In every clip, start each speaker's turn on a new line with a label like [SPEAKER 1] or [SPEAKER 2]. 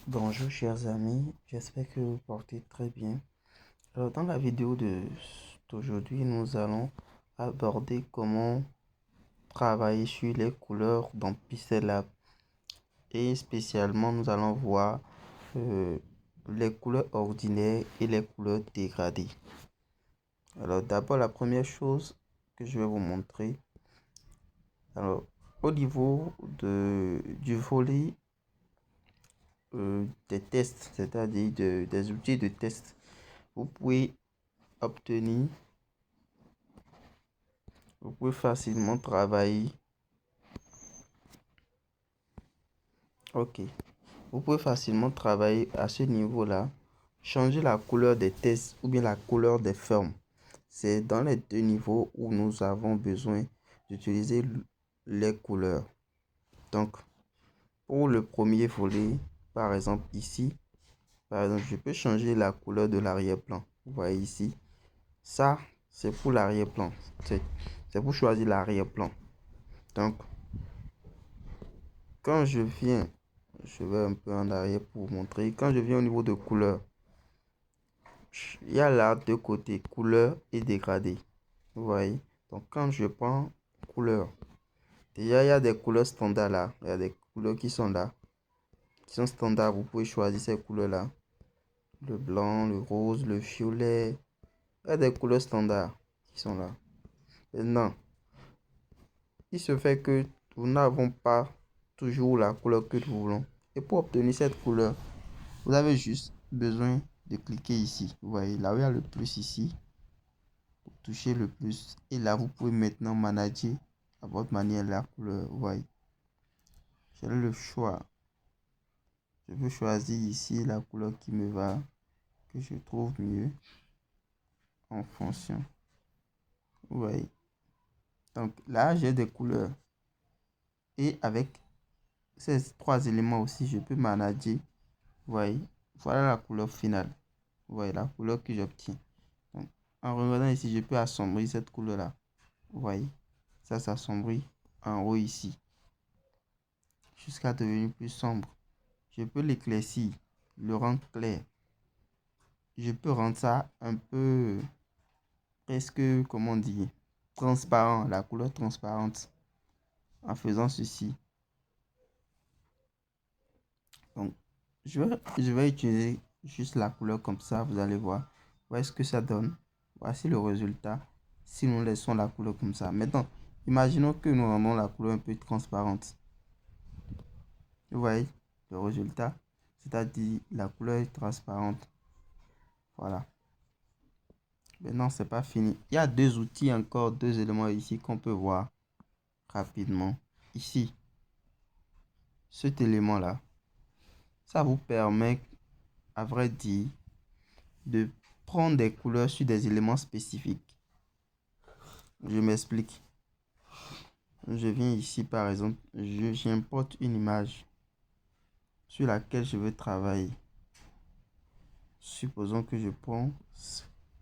[SPEAKER 1] Bonjour chers amis, j'espère que vous portez très bien. Alors dans la vidéo d'aujourd'hui, nous allons aborder comment travailler sur les couleurs dans Pixel Lab. Et spécialement, nous allons voir les couleurs ordinaires et les couleurs dégradées. Alors d'abord, la première chose que je vais vous montrer. Alors au niveau du volet des tests, c'est-à-dire des outils de test, vous pouvez obtenir, vous pouvez facilement travailler. Ok, vous pouvez facilement travailler à ce niveau-là, changer la couleur des tests ou bien la couleur des formes. C'est dans les deux niveaux où nous avons besoin d'utiliser les couleurs. Donc, pour le premier volet, par exemple ici, par exemple, je peux changer la couleur de l'arrière-plan. Vous voyez ici, ça, c'est pour l'arrière-plan. C'est pour choisir l'arrière-plan. Donc, quand je viens, je vais un peu en arrière pour vous montrer. Quand je viens au niveau de couleur, il y a là deux côtés, couleur et dégradé. Vous voyez? Donc, quand je prends couleur, déjà, il y a des couleurs standards là. Il y a des couleurs qui sont là, qui sont standards. Vous pouvez choisir ces couleurs-là. Le blanc, le rose, le violet. Il y a des couleurs standards qui sont là. Maintenant, il se fait que nous n'avons pas toujours la couleur que nous voulons. Et pour obtenir cette couleur, vous avez juste besoin de cliquer ici. Vous voyez, là où il y a le plus ici. Vous touchez le plus. Et là, vous pouvez maintenant manager à votre manière la couleur. Vous voyez, j'ai le choix. Je veux choisir ici la couleur qui me va, que je trouve mieux en fonction. Vous voyez. Donc là, j'ai des couleurs. Et avec ces trois éléments aussi, je peux manager. Vous voyez, voilà la couleur finale. Vous voyez la couleur que j'obtiens. Donc, en regardant ici, je peux assombrir cette couleur-là. Vous voyez, ça s'assombrit en haut ici, jusqu'à devenir plus sombre. Je peux l'éclaircir, le rendre clair. Je peux rendre ça un peu, presque, comment dire, transparent, la couleur transparente, en faisant ceci. Donc, je vais utiliser juste la couleur comme ça, vous allez voir. Voyez ce que ça donne. Voici le résultat. Si nous laissons la couleur comme ça. Maintenant, imaginons que nous rendons la couleur un peu transparente. Vous voyez le résultat, c'est-à-dire la couleur est transparente. Voilà. Maintenant, c'est pas fini. Il y a deux outils encore, deux éléments ici qu'on peut voir rapidement. Ici, cet élément-là, ça vous permet, à vrai dire, de prendre des couleurs sur des éléments spécifiques. Je m'explique. Je viens ici, par exemple, j'importe une image sur laquelle je veux travailler. Supposons que je prends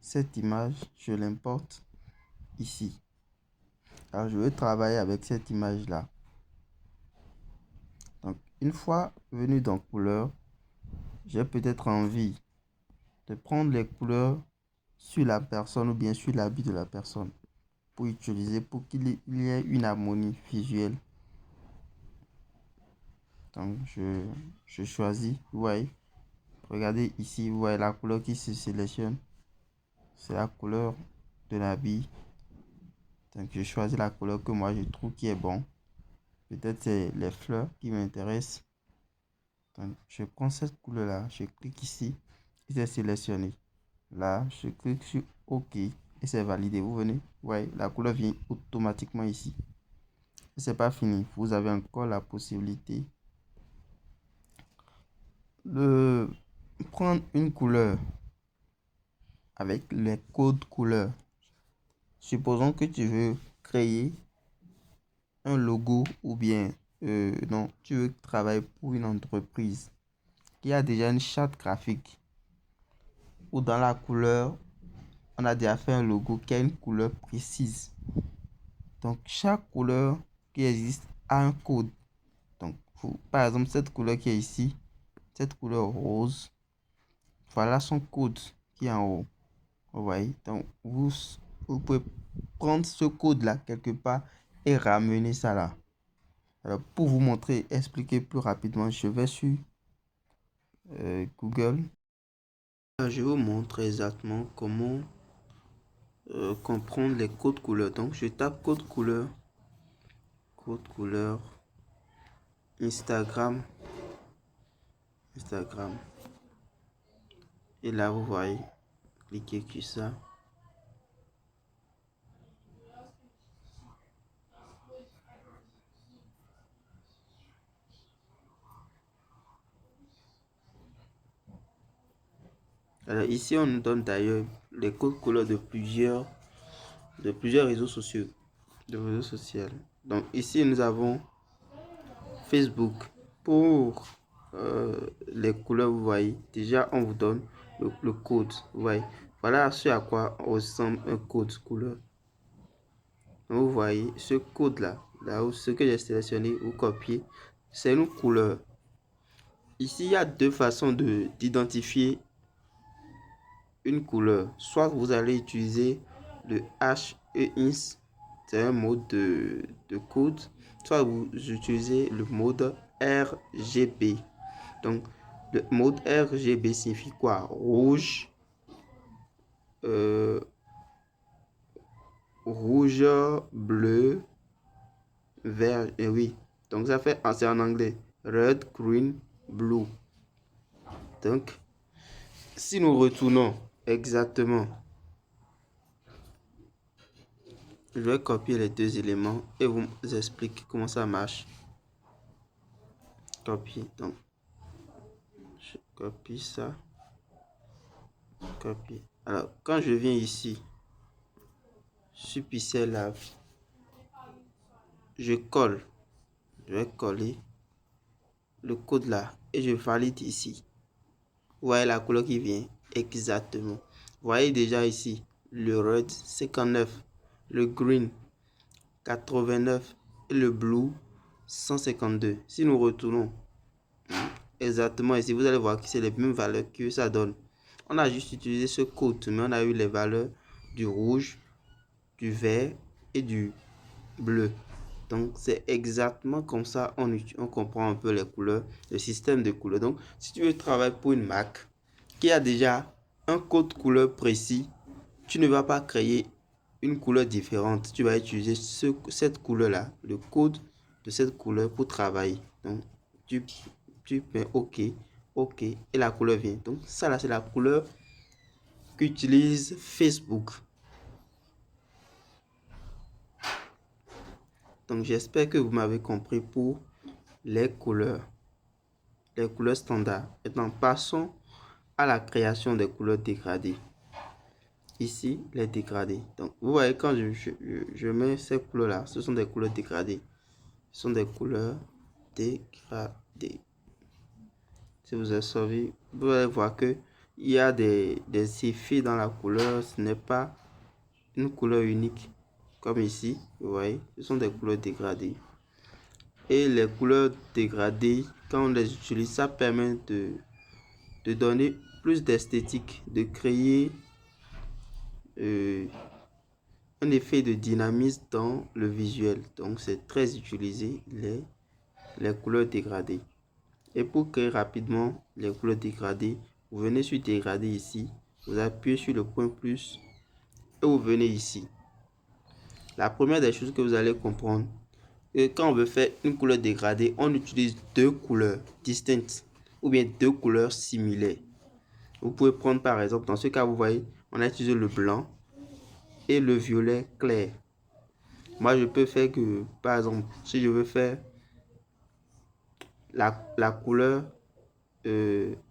[SPEAKER 1] cette image, je l'importe ici. Alors, je veux travailler avec cette image-là. Donc, une fois venu dans couleur, j'ai peut-être envie de prendre les couleurs sur la personne ou bien sur l'habit de la personne pour utiliser, pour qu'il y ait une harmonie visuelle. Donc, je choisis, vous voyez, regardez ici, vous voyez la couleur qui se sélectionne. C'est la couleur de l'habit. Donc, je choisis la couleur que moi je trouve qui est bon. Peut-être c'est les fleurs qui m'intéressent. Donc, je prends cette couleur-là, je clique ici, et c'est sélectionné. Là, je clique sur OK et c'est validé. Vous venez, vous voyez, la couleur vient automatiquement ici. Et c'est pas fini. Vous avez encore la possibilité de prendre une couleur avec les codes couleurs. Supposons que tu veux créer un logo ou bien non, tu veux travailler pour une entreprise qui a déjà une charte graphique ou dans la couleur, on a déjà fait un logo qui a une couleur précise. Donc, chaque couleur qui existe a un code. Donc, par exemple, cette couleur qui est ici, cette couleur rose, voilà son code qui est en haut. Vous voyez, donc vous pouvez prendre ce code-là quelque part et ramener ça là. Alors, pour vous montrer, expliquer plus rapidement, je vais sur Google. Je vous montre exactement comment comprendre les codes couleurs. Donc, je tape code couleur, Instagram. Et là, vous voyez, cliquez sur ça. Alors ici, on nous donne d'ailleurs les codes couleurs de plusieurs réseaux sociaux. Donc ici, nous avons Facebook. Pour les couleurs, vous voyez, déjà, on vous donne le code. Vous voyez, voilà ce à quoi ressemble un code couleur. Donc, vous voyez, ce code-là, là où ce que j'ai sélectionné ou copié, c'est une couleur. Ici, il y a deux façons d'identifier une couleur. Soit vous allez utiliser le HEINS, c'est un mode de code. Soit vous utilisez le mode RGB. Donc, le mode RGB signifie quoi? Rouge, rouge, bleu, vert, et oui. Donc, ça fait, c'est en anglais. Red, green, blue. Donc, si nous retournons exactement, je vais copier les deux éléments et vous expliquer comment ça marche. Copier. Donc, je copie ça. Copier. Alors, quand je viens ici, sur Pixel Lab, je colle. Je vais coller le code là et je valide ici. Vous voyez la couleur qui vient exactement. Vous voyez déjà ici le red 59, le green 89 et le blue 152. Si nous retournons exactement ici, vous allez voir que c'est les mêmes valeurs que ça donne. On a juste utilisé ce code, mais on a eu les valeurs du rouge, du vert et du bleu. Donc, c'est exactement comme ça on comprend un peu les couleurs, le système de couleurs. Donc, si tu veux travailler pour une marque qui a déjà un code couleur précis, tu ne vas pas créer une couleur différente. Tu vas utiliser cette couleur-là, le code de cette couleur pour travailler. Donc, tu mets OK, OK, et la couleur vient. Donc, ça là, c'est la couleur qu'utilise Facebook. Donc, j'espère que vous m'avez compris pour les couleurs standards. Maintenant, passons à la création des couleurs dégradées. Ici, les dégradés. Donc, vous voyez, quand je mets ces couleurs-là, ce sont des couleurs dégradées. Ce sont des couleurs dégradées. Si vous observez, vous allez voir que il y a des effets dans la couleur. Ce n'est pas une couleur unique. Comme ici, vous voyez, ce sont des couleurs dégradées. Et les couleurs dégradées, quand on les utilise, ça permet de donner plus d'esthétique, de créer un effet de dynamisme dans le visuel. Donc, c'est très utilisé, les couleurs dégradées. Et pour créer rapidement les couleurs dégradées, vous venez sur dégrader ici, vous appuyez sur le point plus et vous venez ici. La première des choses que vous allez comprendre, et quand on veut faire une couleur dégradée, on utilise deux couleurs distinctes ou bien deux couleurs similaires. Vous pouvez prendre par exemple, dans ce cas, vous voyez, on a utilisé le blanc et le violet clair. Moi, je peux faire que, par exemple, si je veux faire la couleur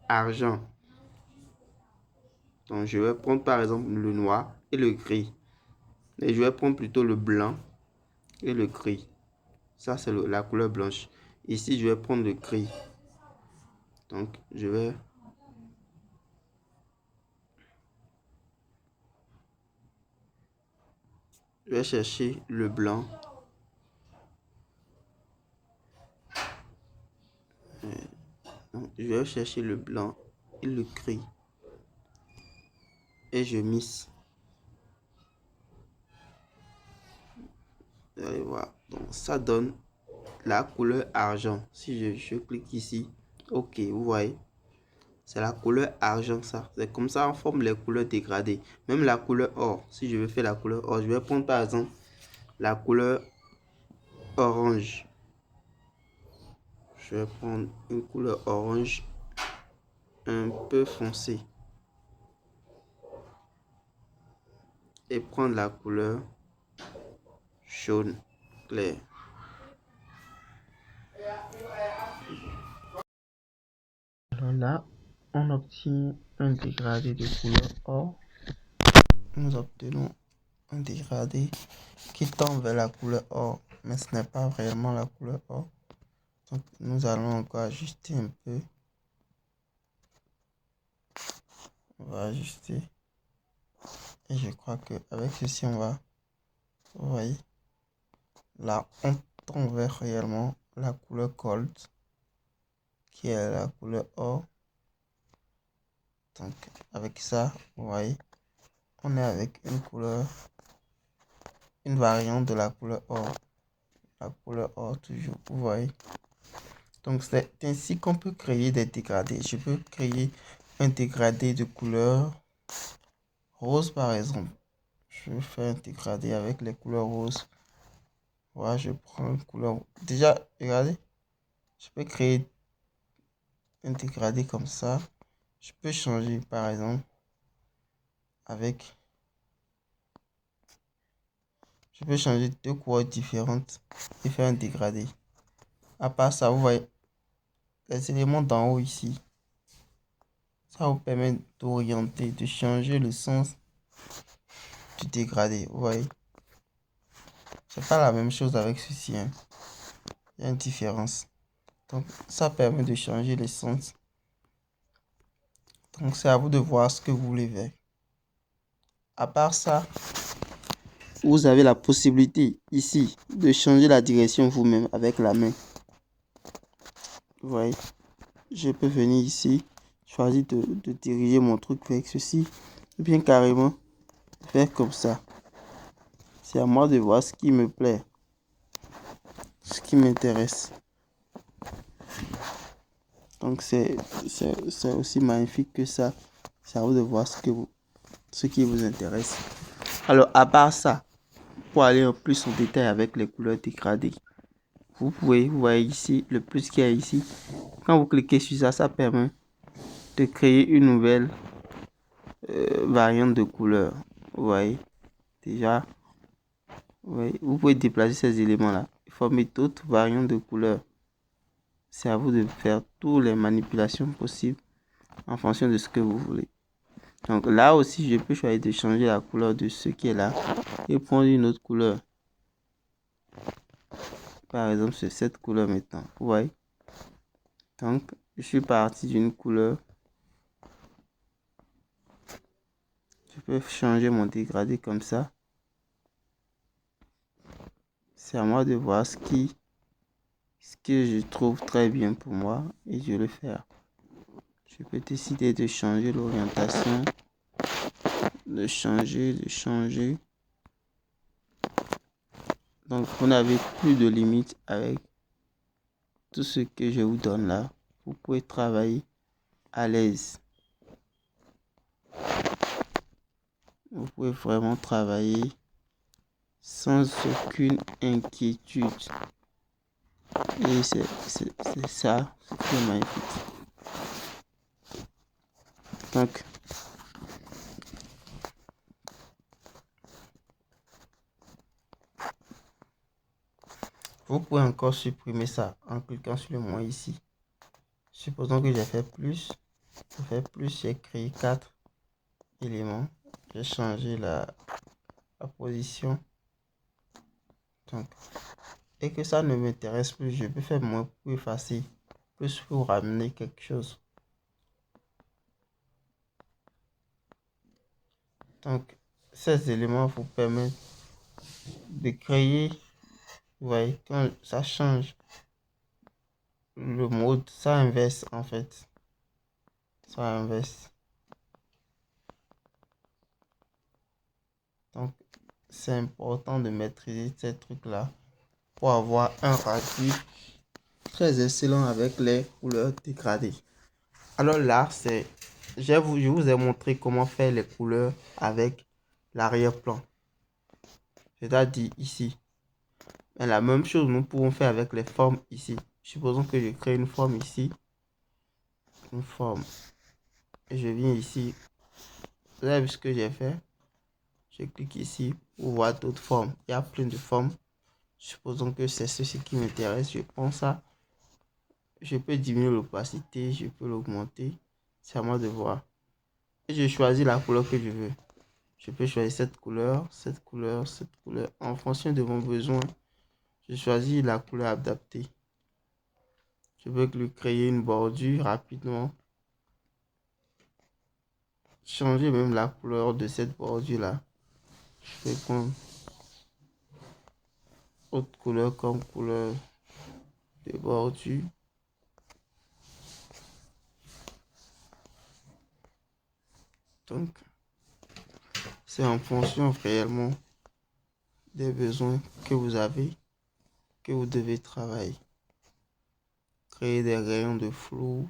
[SPEAKER 1] argent, donc je vais prendre par exemple le noir et le gris. Et je vais prendre plutôt le blanc et le gris. Ça, c'est la couleur blanche. Ici, je vais prendre le gris. Donc, je vais chercher le blanc. Donc, je vais chercher le blanc et le gris. Et je mixe. Vous allez voir. Donc, ça donne la couleur argent. Si je clique ici, ok, vous voyez. C'est la couleur argent, ça. C'est comme ça on forme les couleurs dégradées. Même la couleur or. Si je veux faire la couleur or, je vais prendre par exemple la couleur orange. Je vais prendre une couleur orange un peu foncée. Et prendre la couleur jaune clair. Alors là, on obtient un dégradé de couleur or. Nous obtenons un dégradé qui tend vers la couleur or, mais ce n'est pas réellement la couleur or. Donc nous allons encore ajuster un peu. On va ajuster. Et je crois que avec ceci on va, vous voyez, là on tend vers réellement la couleur gold, qui est la couleur or. Donc avec ça, vous voyez, on est avec une couleur, une variante de la couleur or. La couleur or toujours, vous voyez. Donc c'est ainsi qu'on peut créer des dégradés. Je peux créer un dégradé de couleur rose par exemple. Je vais faire un dégradé avec les couleurs roses. Voilà, je prends une couleur. Déjà, regardez, je peux créer un dégradé comme ça. Je peux changer par exemple avec. Je peux changer deux couleurs différentes et faire un dégradé. À part ça, vous voyez les éléments d'en haut ici. Ça vous permet d'orienter, de changer le sens du dégradé. Vous voyez. C'est pas la même chose avec ceci. Hein. Il y a une différence. Donc ça permet de changer le sens. Donc c'est à vous de voir ce que vous voulez faire. À part ça, vous avez la possibilité ici de changer la direction vous-même avec la main. Vous voyez, je peux venir ici, choisir de diriger mon truc avec ceci, ou bien carrément faire comme ça. C'est à moi de voir ce qui me plaît, ce qui m'intéresse. Donc c'est aussi magnifique que ça. C'est à vous de voir ce qui vous intéresse. Alors à part ça, pour aller en plus en détail avec les couleurs dégradées, vous voyez ici le plus qu'il y a ici. Quand vous cliquez sur ça, ça permet de créer une nouvelle variante de couleur. Vous voyez déjà, vous pouvez déplacer ces éléments là, former d'autres variantes de couleurs. C'est à vous de faire toutes les manipulations possibles en fonction de ce que vous voulez. Donc là aussi, je peux choisir de changer la couleur de ce qui est là et prendre une autre couleur. Par exemple, c'est cette couleur maintenant. Vous voyez. Donc, je suis parti d'une couleur. Je peux changer mon dégradé comme ça. C'est à moi de voir ce que je trouve très bien pour moi et je le fais. Je peux décider de changer l'orientation, de changer. Donc vous n'avez plus de limite avec tout ce que je vous donne là. Vous pouvez travailler à l'aise. Vous pouvez vraiment travailler sans aucune inquiétude. Et c'est ça, c'est magnifique. Donc, vous pouvez encore supprimer ça en cliquant sur le moins ici. Supposons que j'ai fait plus. J'ai créé 4 éléments. J'ai changé la position. Donc, et que ça ne m'intéresse plus, je peux faire moins pour effacer, plus pour ramener quelque chose. Donc, ces éléments vous permettent de créer, vous voyez, quand ça change le mode, ça inverse en fait. Ça inverse. Donc, c'est important de maîtriser ces trucs-là pour avoir un rendu très excellent avec les couleurs dégradées. Alors là, je vous ai montré comment faire les couleurs avec l'arrière-plan. C'est-à-dire ici. Mais la même chose, nous pouvons faire avec les formes ici. Supposons que je crée une forme ici. Une forme. Et je viens ici. Vous avez vu ce que j'ai fait? Je clique ici pour voir d'autres formes. Il y a plein de formes. Supposons que c'est ceci qui m'intéresse. Je prends ça. Je peux diminuer l'opacité. Je peux l'augmenter. C'est à moi de voir. Et je choisis la couleur que je veux. Je peux choisir cette couleur, cette couleur, cette couleur. En fonction de mon besoin, je choisis la couleur adaptée. Je veux lui créer une bordure rapidement. Changer même la couleur de cette bordure-là. Je vais prendre autre couleur comme couleur de bordure. Donc, c'est en fonction réellement des besoins que vous avez que vous devez travailler. Créer des rayons de flou.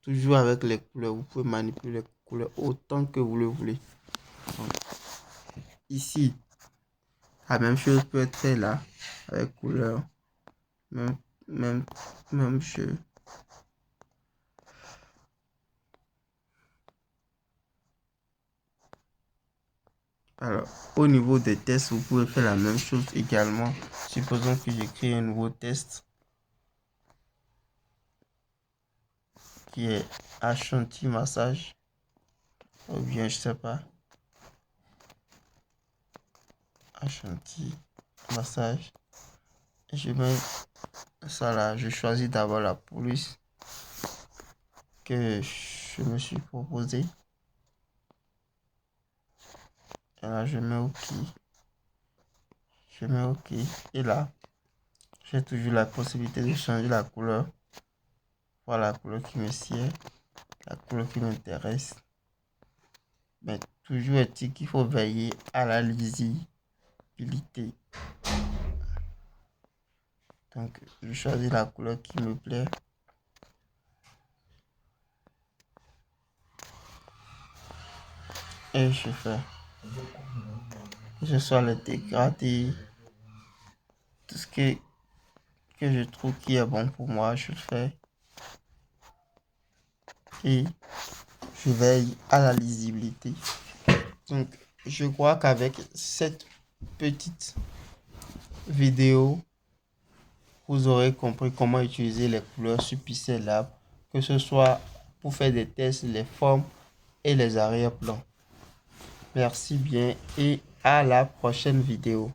[SPEAKER 1] Toujours avec les couleurs. Vous pouvez manipuler les couleurs autant que vous le voulez. Donc, ici, la même chose peut être faite là. Avec couleur. Même chose. Alors, au niveau des tests, vous pouvez faire la même chose également. Supposons que j'ai créé un nouveau test qui est Ashanti massage. Ou bien, je sais pas. Ashanti massage. Et je mets ça là. Je choisis d'abord la police que je me suis proposé. Et là, je mets OK. Je mets OK. Et là, j'ai toujours la possibilité de changer la couleur. Voilà la couleur qui me sied, la couleur qui m'intéresse. Mais toujours est-il qu'il faut veiller à la lisibilité. Donc, je choisis la couleur qui me plaît. Et je fais. Que ce soit le dégradé, tout ce que je trouve qui est bon pour moi, je le fais. Et je veille à la lisibilité. Donc, je crois qu'avec cette petite vidéo, vous aurez compris comment utiliser les couleurs sur Pixel Lab, que ce soit pour faire des tests, les formes et les arrière-plans. Merci bien et à la prochaine vidéo.